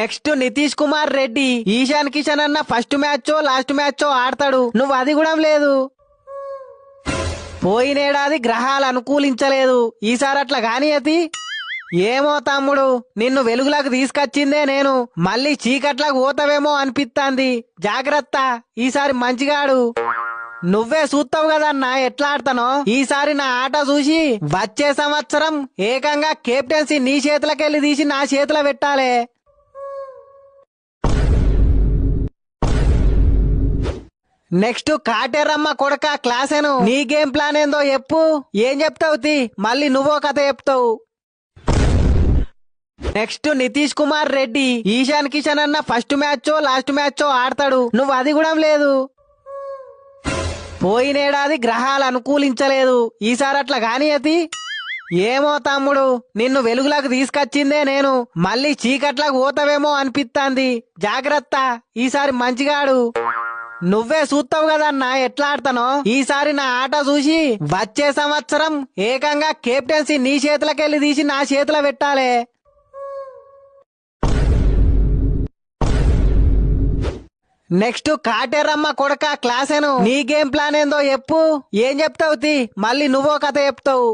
Next Nitish Kumar Reddy. Ishan Kishan అన్న first match last match ఆడతాడు, నువ్వు అది కూడా లేదు. పోయినేడాది గ్రహాలు అనుకూలించలేదు, ఈసారి అట్లా గాని అతి. ఏమో తమ్ముడు, నిన్ను వెలుగులకు తీసుకొచ్చిందే నేను, మళ్ళీ చీకట్లకు పోతావేమో అనిపిస్తాంది. జాగ్రత్త, ఈసారి మంచిగాడు. నువ్వే చూస్తావు కదన్నా ఎట్లా ఆడతానో. ఈసారి నా ఆట చూసి వచ్చే సంవత్సరం ఏకంగా కెప్టెన్సీ నీ చేతులకెళ్ళి తీసి నా చేతిలో పెట్టాలే. నెక్స్ట్ కాటేరమ్మ కొడక క్లాసేను, నీ గేమ్ ప్లాన్ ఏందో చెప్పు. ఏం చెప్తావు తి, మళ్ళీ నువ్వో కథ చెప్తావు. నెక్స్ట్ నితీష్ కుమార్ రెడ్డి. ఈశాన్ కిషన్ అన్న ఫస్ట్ మ్యాచ్ లాస్ట్ మ్యాచ్ ఆడతాడు, నువ్వు అది కూడా లేదు. పోయినేడాది గ్రహాలు అనుకూలించలేదు, ఈసారి అట్లా గాని అతి. ఏమో తమ్ముడు, నిన్ను వెలుగులకు తీసుకొచ్చిందే నేను, మళ్ళీ చీకట్లకు పోతావేమో అనిపిస్తాంది. జాగ్రత్త, ఈసారి మంచిగాడు. నువ్వే చూస్తావు కదన్నా ఎట్లా ఆడతానో. ఈసారి నా ఆట చూసి వచ్చే సంవత్సరం ఏకంగా కెప్టెన్సీ నీ చేతులకెళ్ళి తీసి నా చేతిలో పెట్టాలే. నెక్స్ట్ కాటేరమ్మ కొడక క్లాసేను, నీ గేమ్ ప్లాన్ ఏందో చెప్పు. ఏం చెప్తావు తి, మళ్ళీ నువ్వో కథ చెప్తావు.